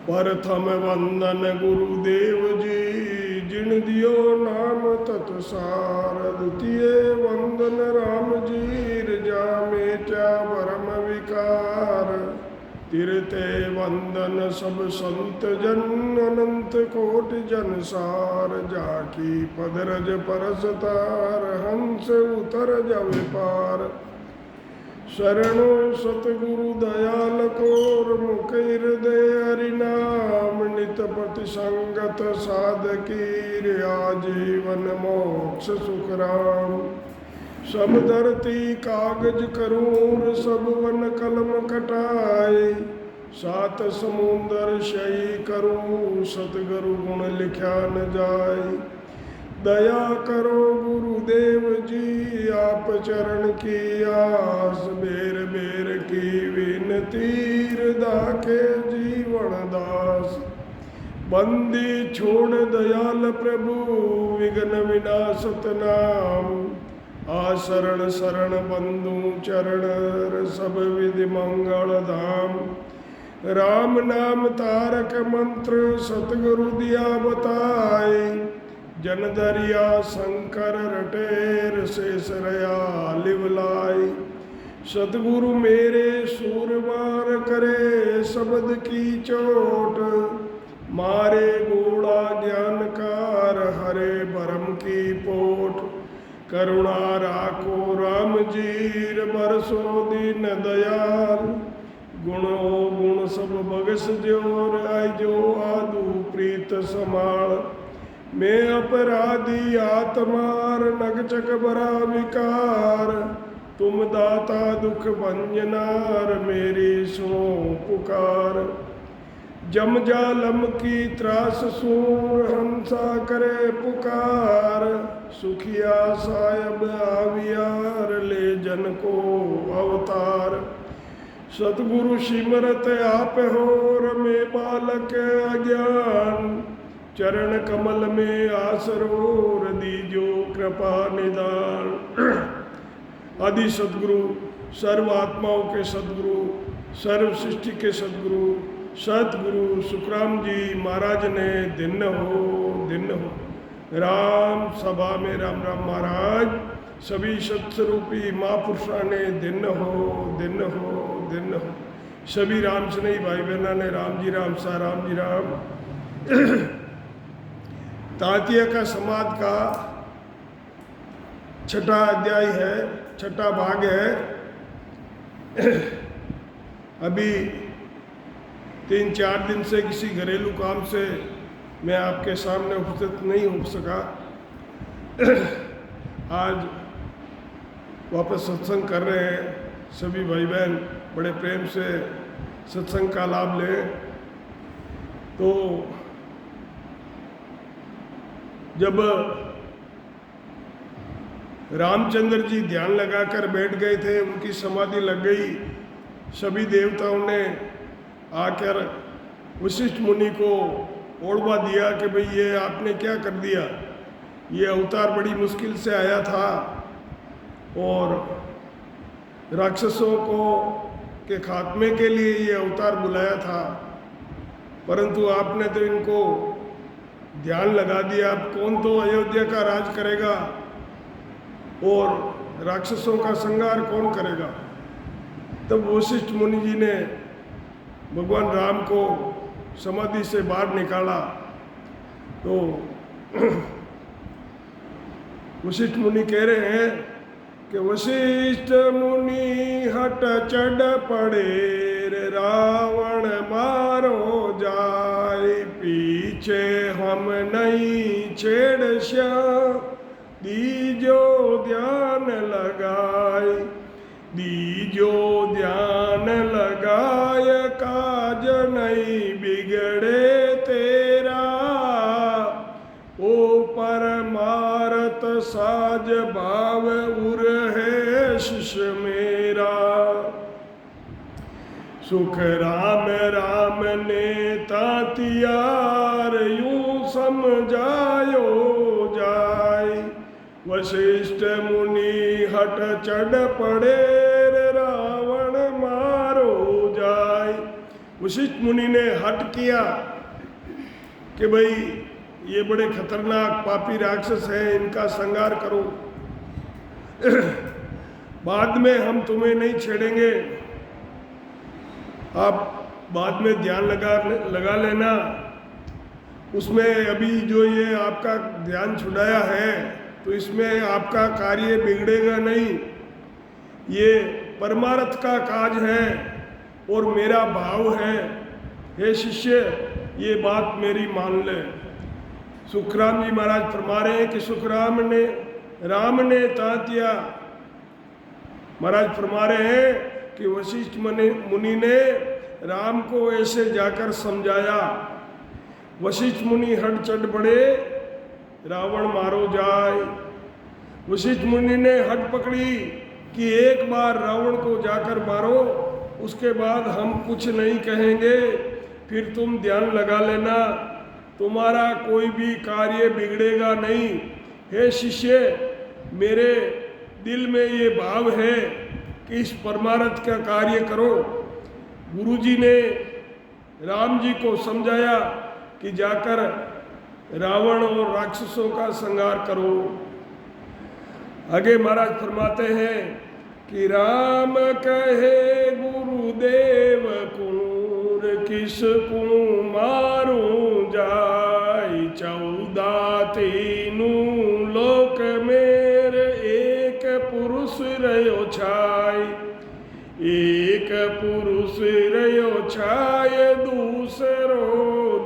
प्रथम वंदन गुरुदेव जी, जिन दियो नाम तत्सार। द्वितीय वंदन राम जी, जा मेटा भरम विकार। तृतीय वंदन सब संत जन, अनंत कोटि जन सार। जाकी पदरज परसतार, हंस उतर जवे पार। शरणो सतगुरु दयाल कोर, मुख हृदय हरिनाम। नित प्रति संगत साधकी, आजीवन मोक्ष सुख राम। सब धरती कागज करूर, सब वन कलम कटाए। सात समुंदर शयी करूं, सतगुरु गुण लिख्या न जाए। दया करो गुरुदेव जी, आप चरण की आस। बेर बेर की विनती, हृदय के जीवन दास। बंदी छोड़ दयाल प्रभु, विघ्न विनाशत नाम। आशरण शरण बंधु चरण, सब विधि मंगल धाम। राम नाम तारक मंत्र, सतगुरु दिया बताए। जन दरिया शंकर रटेर, शेष रया लिवलाई। सतगुरु मेरे सूरमार करे, शब्द की चोट। मारे गोड़ा ज्ञानकार, हरे भरम की पोट। करुणा राखो राम जीर, बरसो दीन दयाल। गुणो गुण सब बगस जोर, आजो आदू प्रीत समाल। मैं अपराधी आत्मार, नगचक बरा विकार। तुम दाता दुख भंजनार, मेरी सुनो पुकार। जम जालम की त्रास सूर, हंसा करे पुकार। सुखिया सायब आवियार, ले जन को अवतार। सतगुरु सिमरत आप होर, में बालक अज्ञान। चरण कमल में आसरोर, दीजो कृपा निदान। आदि सदगुरु, सर्व आत्माओं के सदगुरु, सर्व सृष्टि के सदगुरु सतगुरु सुखराम जी महाराज ने दिन हो राम सभा में राम राम महाराज, सभी सत्स्वरूपी महापुरुषों ने दिन हो। सभी राम स्नेही भाई बहना ने राम जी राम सा राम जी राम। तांतिया का समाज का छठा अध्याय है, छठा भाग है। अभी 3-4 दिन से किसी घरेलू काम से मैं आपके सामने उपस्थित नहीं हो सका। आज वापस सत्संग कर रहे हैं। सभी भाई बहन बड़े प्रेम से सत्संग का लाभ लें। तो जब रामचंद्र जी ध्यान लगाकर बैठ गए थे, उनकी समाधि लग गई। सभी देवताओं ने आकर वशिष्ठ मुनि को ओढ़वा दिया कि भाई ये आपने क्या कर दिया, ये अवतार बड़ी मुश्किल से आया था और राक्षसों को के खात्मे के लिए ये अवतार बुलाया था, परंतु आपने तो इनको ध्यान लगा दिया। अब कौन तो अयोध्या का राज करेगा और राक्षसों का संहार कौन करेगा। तब वशिष्ठ मुनि जी ने भगवान राम को समाधि से बाहर निकाला। तो वशिष्ठ मुनि कह रहे हैं कि वशिष्ठ मुनि हट चढ़ पड़े, रे रावण मारो जाए। पीछे हम नहीं छेड़ श्याम, दीजो ध्यान लगाए। दीजो ध्यान लगाए, काज नहीं बिगड़े तेरा। ओ परमारत साज भाव उर है शिष मेरा। सुख राम राम ने तातियार, यूं समझायो जाय। वशिष्ठ मुनि हट चढ़ पड़े, रावण मारो जाय। वशिष्ठ मुनि ने हट किया कि भाई ये बड़े खतरनाक पापी राक्षस हैं, इनका संहार करो। बाद में हम तुम्हें नहीं छेड़ेंगे, आप बाद में ध्यान लगा लेना। उसमें अभी जो ये आपका ध्यान छुड़ाया है तो इसमें आपका कार्य बिगड़ेगा नहीं, ये परमार्थ का काज है और मेरा भाव है। हे शिष्य, ये बात मेरी मान ले। सुखराम जी महाराज फरमा रहे हैं कि राम ने तात्या महाराज फरमा रहे हैं कि वशिष्ठ मुनि ने राम को ऐसे जाकर समझाया। वशिष्ठ मुनि हट चढ़ पड़े, रावण मारो जाए। वशिष्ठ मुनि ने हट पकड़ी कि एक बार रावण को जाकर मारो, उसके बाद हम कुछ नहीं कहेंगे, फिर तुम ध्यान लगा लेना, तुम्हारा कोई भी कार्य बिगड़ेगा नहीं। हे शिष्य, मेरे दिल में ये भाव है कि इस परमार्थ का कार्य करो। गुरुजी ने राम जी को समझाया कि जाकर रावण और राक्षसों का संहार करो। आगे महाराज फरमाते हैं कि राम कहे गुरुदेव कुरूर किसको मारूं जाय, 14 तीनू लोक मेरे एक पुरुष रयो छाय। एक पुरुष रयो छाय दूसरो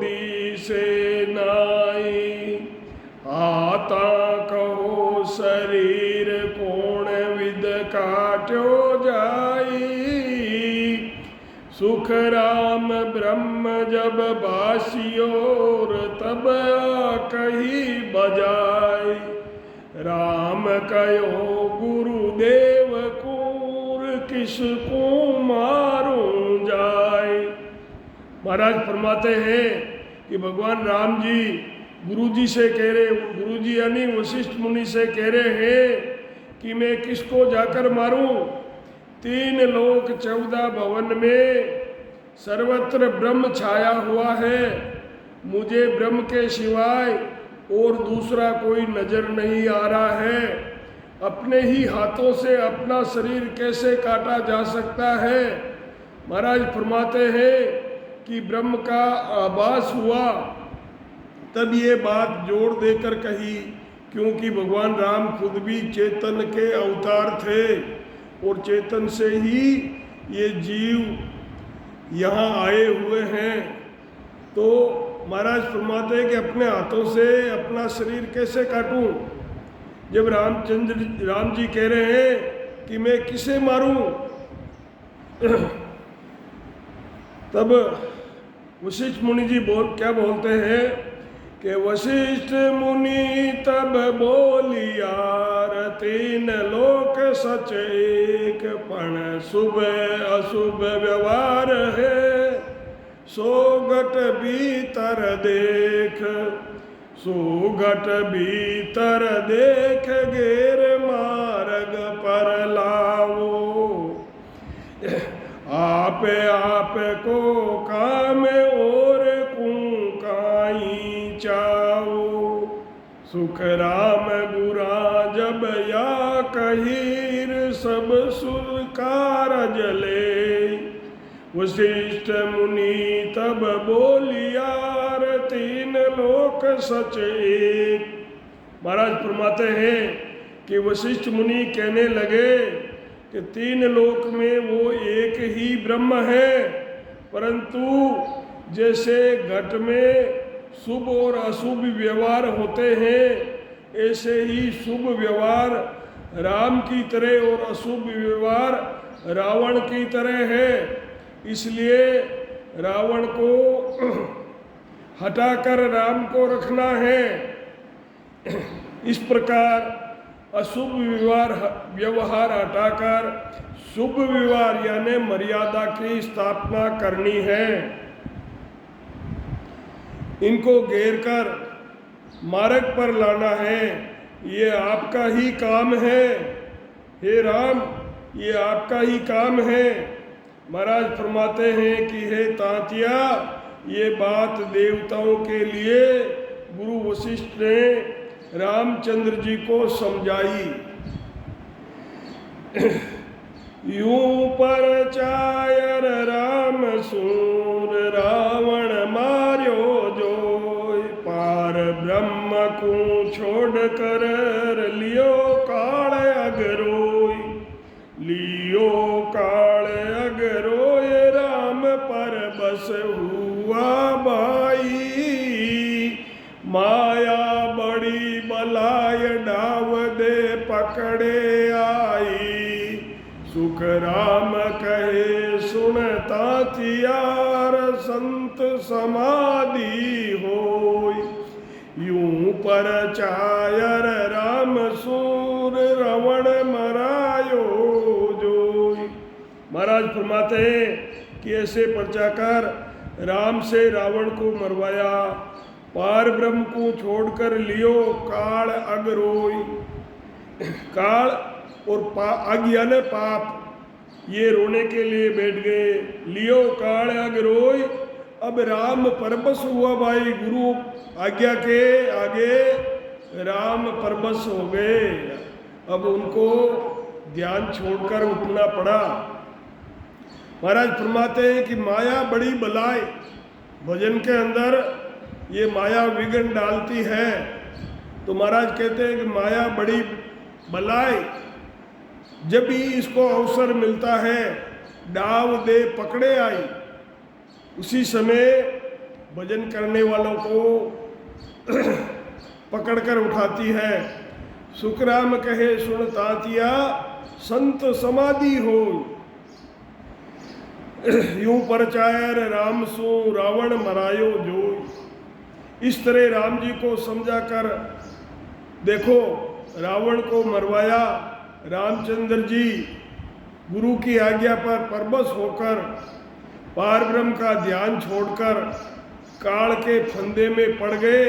दिसे नाई। आता कहो शरीर कोण विद काट्यो जाई। सुख राम ब्रह्म जब बासियोर तब कही बजाय। राम कयो गुरुदेव कूर किसको मारूं जाय। महाराज फरमाते हैं कि भगवान राम जी गुरुजी से कह रहे, गुरुजी यानी वशिष्ठ मुनि से कह रहे हैं कि मैं किसको जाकर मारूं। 3 लोक 14 भवन में सर्वत्र ब्रह्म छाया हुआ है, मुझे ब्रह्म के सिवाय और दूसरा कोई नजर नहीं आ रहा है। अपने ही हाथों से अपना शरीर कैसे काटा जा सकता है। महाराज फरमाते हैं कि ब्रह्म का आभास हुआ, तब ये बात जोर देकर कही, क्योंकि भगवान राम खुद भी चेतन के अवतार थे और चेतन से ही ये जीव यहाँ आए हुए हैं। तो महाराज फरमाते हैं कि अपने हाथों से अपना शरीर कैसे काटूं। जब राम जी कह रहे हैं कि मैं किसे मारूं, तब वशिष्ठ मुनि जी क्या बोलते हैं कि वशिष्ठ मुनि तब बोलियार 3 लोक सच एक, पण शुभ अशुभ व्यवहार है। सोगट भीतर देख, सोगट भीतर देख, गेर मार्ग पर लाओ। आप को काम और कुकाई चाओ। सुख राम गुरा जब या कहीर, सब सुर कारज ले। वशिष्ठ मुनि तब बोलियार 3 लोक सच एक। महाराज फरमाते हैं कि वशिष्ठ मुनि कहने लगे कि 3 लोक में वो एक ही ब्रह्म है, परंतु जैसे घट में शुभ और अशुभ व्यवहार होते हैं, ऐसे ही शुभ व्यवहार राम की तरह और अशुभ व्यवहार रावण की तरह है। इसलिए रावण को हटाकर राम को रखना है। इस प्रकार अशुभ व्यवहार हटाकर शुभ व्यवहार यानी मर्यादा की स्थापना करनी है। इनको घेर कर मार्ग पर लाना है, ये आपका ही काम है। हे राम, ये आपका ही काम है। महाराज फरमाते हैं कि हे तांतिया, ये बात देवताओं के लिए गुरु वशिष्ठ ने रामचंद्र जी को समझाई। यूं पर चायर राम सूर रावण मार्यो जोय, पार ब्रह्म को छोड़ कर लियो काल अगरोय, लियो काल अगरोय राम पर बस हुआ भाई, माया बड़ी बलाय डाव दे पकड़े आई, सुख राम कहे सुनता तियार संत समाधि होय, यूं पर चायर राम सूर रावण मरायो जोय। महाराज फरमाते हैं कि ऐसे पर्चा कर राम से रावण को मरवाया, पार ब्रह्म को छोड़कर लियो काल अगरोय। काल और अग यानी पाप, ये रोने के लिए बैठ गए। लियो काल अगरोय, अब राम परबस हुआ भाई, गुरु आज्ञा के आगे राम परबस हो गए। अब उनको ध्यान छोड़कर उठना पड़ा। महाराज फरमाते हैं कि माया बड़ी बलाय, भजन के अंदर ये माया विघ्न डालती है। तो महाराज कहते हैं कि माया बड़ी बलाय, जब भी इसको अवसर मिलता है डाव दे पकड़े आई, उसी समय भजन करने वालों को पकड़कर उठाती है। सुखराम कहे सुन तातिया संत समाधि हो, यूं परचायर राम सो रावण मरायो जो। इस तरह राम जी को समझा कर देखो, रावण को मरवाया। रामचंद्र जी गुरु की आज्ञा पर परबस होकर पार ब्रह्म का ध्यान छोड़कर काल के फंदे में पड़ गए।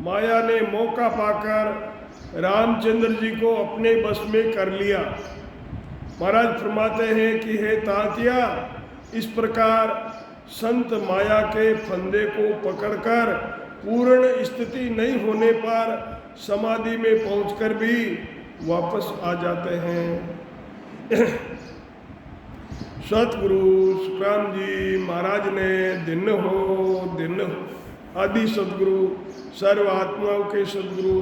माया ने मौका पाकर रामचंद्र जी को अपने बस में कर लिया। महाराज फरमाते हैं कि हे तातिया, इस प्रकार संत माया के फंदे को पकड़कर पूर्ण स्थिति नहीं होने पर समाधि में पहुंचकर भी वापस आ जाते हैं। सतगुरु सुखराम जी महाराज ने दिन हो आदि सदगुरु, सर्व आत्माओं के सदगुरु,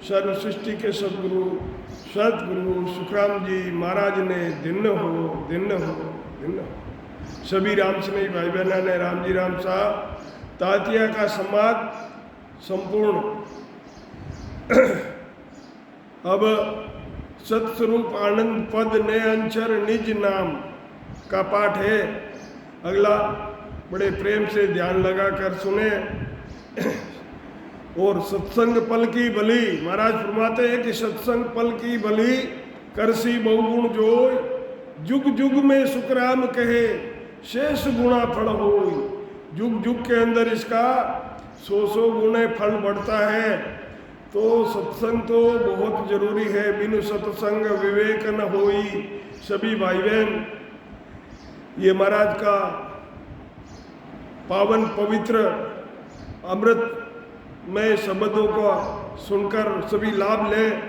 सर्व सृष्टि के सदगुरु सतगुरु सुखराम जी महाराज ने दिन हो सभी राम स्नेही भाई बहना ने राम जी राम साहब तातिया का समाज संपूर्ण। अब सतस्वरूप आनंद पद ने अंचर निज नाम का पाठ है। अगला बड़े प्रेम से ध्यान लगाकर सुने। और सत्संग पल की बली, महाराज फरमाते हैं कि सत्संग पल की बली करसी बहुगुण जोय, जुग जुग में सुखराम कहे शेष गुणा फल होय। जुग जुग के अंदर इसका 100 गुणे फल बढ़ता है। तो सत्संग तो बहुत जरूरी है, बिनु सत्संग विवेक न होई। सभी भाई बहन, ये महाराज का पावन पवित्र अमृत में शब्दों को सुनकर सभी लाभ लें।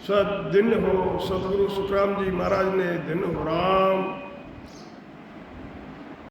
सद दिन हो। सतगुरु सुखराम जी महाराज ने दिन हो। राम